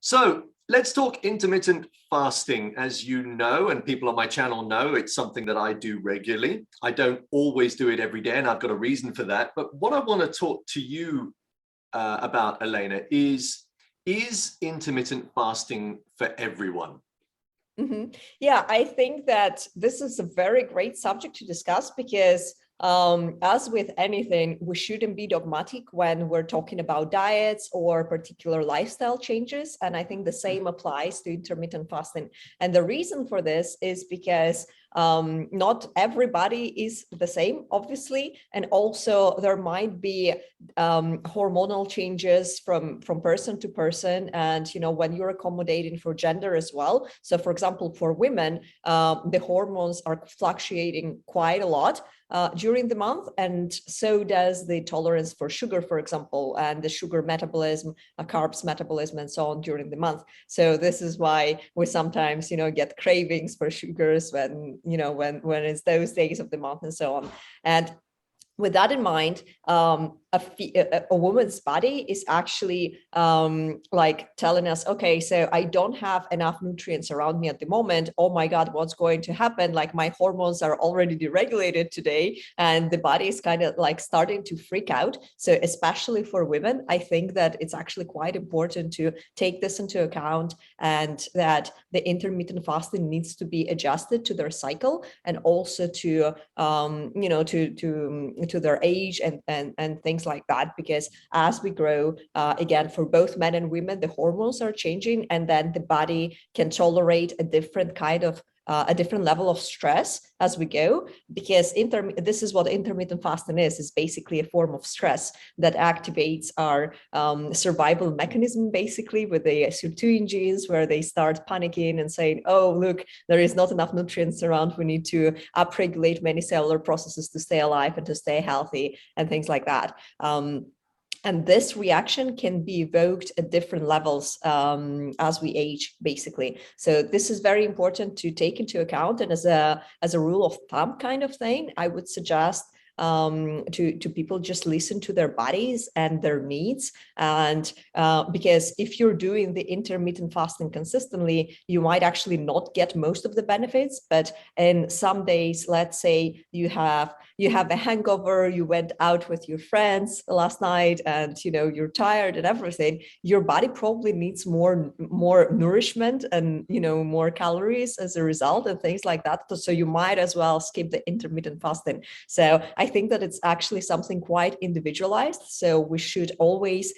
So let's talk intermittent fasting. As you know, and people on my channel know, it's something that I do regularly. I don't always do it every day, and I've got a reason for that. But what I want to talk to you about, Elena, is intermittent fasting for everyone? Yeah, I think that this is a very great subject to discuss because as with anything, we shouldn't be dogmatic when we're talking about diets or particular lifestyle changes. And I think the same applies to intermittent fasting. And the reason for this is because not everybody is the same, obviously. And also there might be hormonal changes from person to person. And, you know, when you're accommodating for gender as well. So for example, for women, the hormones are fluctuating quite a lot during the month, and so does the tolerance for sugar, for example, and the sugar metabolism, carbs metabolism, and so on during the month. So this is why we sometimes, you know, get cravings for sugars when, you know, when it's those days of the month and so on. And with that in mind, a woman's body is actually like telling us, okay, so I don't have enough nutrients around me at the moment. Oh my God, what's going to happen? Like my hormones are already deregulated today, and the body is kind of like starting to freak out. So especially for women, I think that it's actually quite important to take this into account, and that the intermittent fasting needs to be adjusted to their cycle, and also to you know, to their age and things like that. Because as we grow, again, for both men and women, the hormones are changing, and then the body can tolerate a different kind of a different level of stress as we go, because this is what intermittent fasting is basically a form of stress that activates our survival mechanism, basically with the sirtuin genes, where they start panicking and saying, oh, look, there is not enough nutrients around. We need to upregulate many cellular processes to stay alive and to stay healthy and things like that. And this reaction can be evoked at different levels as we age, basically. So this is very important to take into account. And as a rule of thumb kind of thing, I would suggest to people just listen to their bodies and their needs. And because if you're doing the intermittent fasting consistently, you might actually not get most of the benefits. But in some days, let's say you have a hangover, you went out with your friends last night, and you know you're tired and everything, your body probably needs more nourishment and, you know, more calories as a result and things like that. So you might as well skip the intermittent fasting. So I think that it's actually something quite individualized. So we should always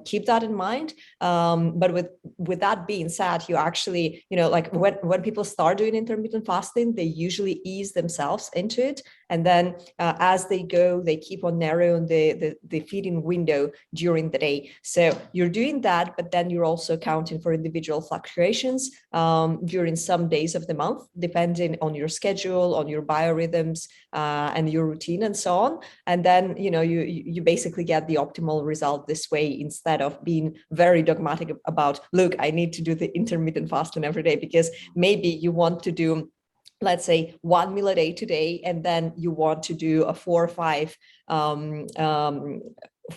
keep that in mind. But with that being said, you actually, you know, like when people start doing intermittent fasting, they usually ease themselves into it. And then as they go, they keep on narrowing the feeding window during the day. So you're doing that, but then you're also accounting for individual fluctuations during some days of the month, depending on your schedule, on your biorhythms, and your routine and so on. And then, you know, you basically get the optimal result this way, instead of being very dogmatic about, look, I need to do the intermittent fasting every day, because maybe you want to do, let's say, 1 meal a day today, and then you want to do a 4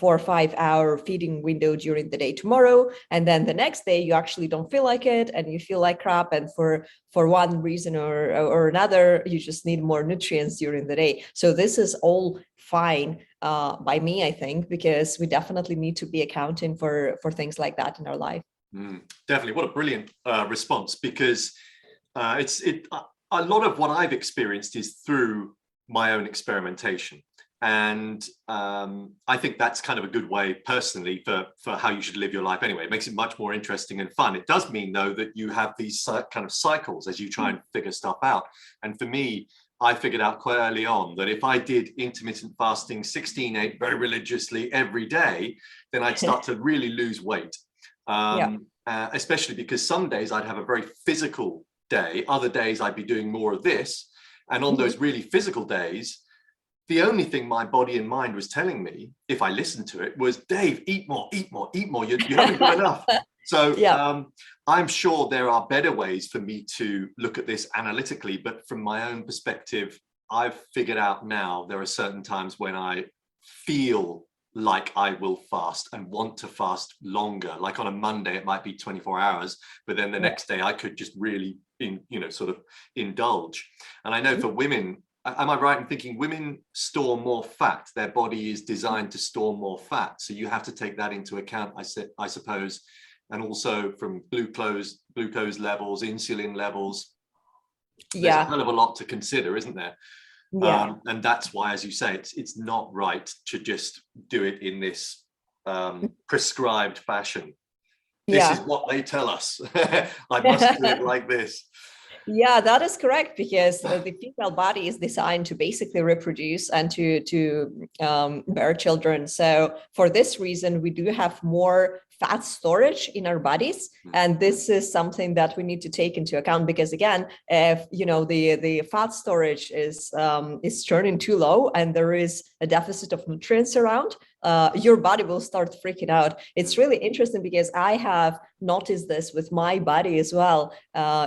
or 5 hour feeding window during the day tomorrow, and then the next day you actually don't feel like it and you feel like crap, and for one reason or another you just need more nutrients during the day. So this is all fine by me, I think, because we definitely need to be accounting for things like that in our life. Definitely. What a brilliant response, because a lot of what I've experienced is through my own experimentation. And I think that's kind of a good way personally for how you should live your life anyway. It makes it much more interesting and fun. It does mean, though, that you have these kind of cycles as you try and figure stuff out. And for me, I figured out quite early on that if I did intermittent fasting 16/8 very religiously every day, then I'd start to really lose weight. Especially because some days I'd have a very physical day, other days I'd be doing more of this. And on those really physical days, the only thing my body and mind was telling me, if I listened to it, was, Dave, eat more, eat more, eat more. You haven't got enough. So I'm sure there are better ways for me to look at this analytically, but from my own perspective, I've figured out now there are certain times when I feel like I will fast and want to fast longer. Like on a Monday, it might be 24 hours, but then the next day I could just really, sort of indulge. And I know for women, am I right in thinking women store more fat? Their body is designed to store more fat. So you have to take that into account, I suppose. And also from glucose levels, insulin levels. There's a hell of a lot to consider, isn't there? Yeah. And that's why, as you say, it's not right to just do it in this prescribed fashion. This is what they tell us. I must do it like this. Yeah, that is correct, because the female body is designed to basically reproduce and to bear children. So for this reason, we do have more fat storage in our bodies, and this is something that we need to take into account, because again, if the fat storage is turning too low and there is a deficit of nutrients around, your body will start freaking out. It's really interesting because I have noticed this with my body as well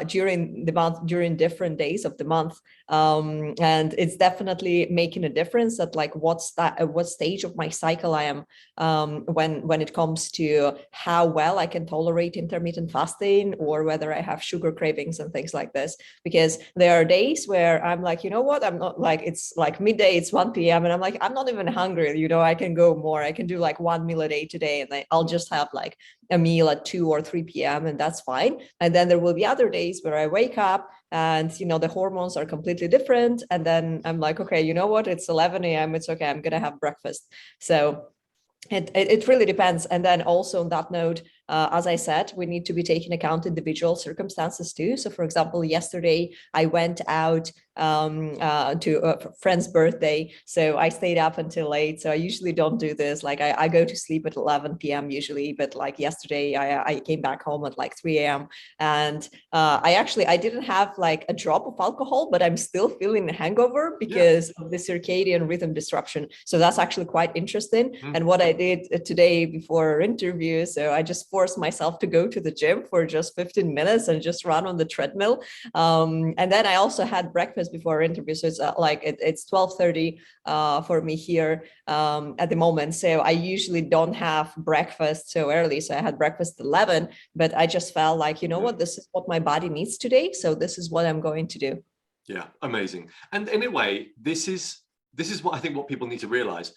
during the month, during different days of the month, and it's definitely making a difference at like what stage of my cycle I am when it comes to how well I can tolerate intermittent fasting, or whether I have sugar cravings and things like this. Because there are days where I'm like, you know what, I'm not, like, it's like midday, it's 1 p.m. and I'm like, I'm not even hungry, I can go more. I can do like one meal a day today, and I'll just have like a meal at 2 or 3 p.m. and that's fine. And then there will be other days where I wake up and the hormones are completely different, and then I'm like, okay, you know what, it's 11 a.m. it's okay, I'm gonna have breakfast. So it really depends. And then also on that note, as I said, we need to be taking account individual circumstances too. So for example, yesterday I went out to a friend's birthday, so I stayed up until late. So I usually don't do this. Like I go to sleep at 11 p.m. usually, but like yesterday I came back home at like 3 a.m. and I didn't have like a drop of alcohol, but I'm still feeling a hangover because of the circadian rhythm disruption. So that's actually quite interesting. And what I did today before our interview, so I just forced myself to go to the gym for just 15 minutes and just run on the treadmill. And then I also had breakfast before our interview. So it's it's 12:30 for me here at the moment. So I usually don't have breakfast so early. So I had breakfast at 11, but I just felt like, what, this is what my body needs today. So this is what I'm going to do. Yeah, amazing. And in a way, this is what I think what people need to realize.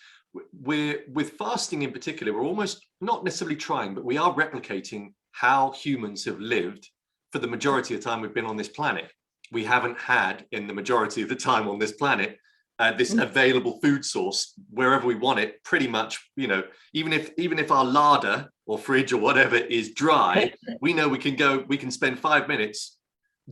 We're, with fasting in particular, we're almost not necessarily trying, but we are replicating how humans have lived for the majority of the time we've been on this planet. We haven't had, in the majority of the time on this planet, this available food source wherever we want it, pretty much, even if our larder or fridge or whatever is dry, we know we can spend 5 minutes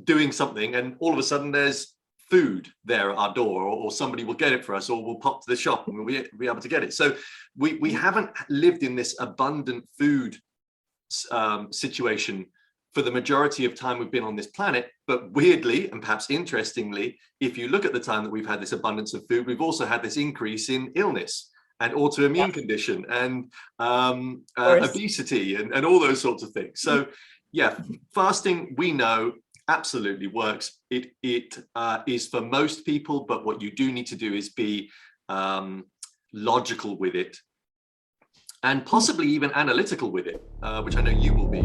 doing something, and all of a sudden there's food there at our door, or somebody will get it for us, or we'll pop to the shop and we'll be able to get it. So we haven't lived in this abundant food situation for the majority of time we've been on this planet. But weirdly, and perhaps interestingly, if you look at the time that we've had this abundance of food, we've also had this increase in illness and autoimmune condition and obesity and all those sorts of things. So yeah, fasting, we know, absolutely works. It is for most people, but what you do need to do is be logical with it, and possibly even analytical with it, which I know you will be.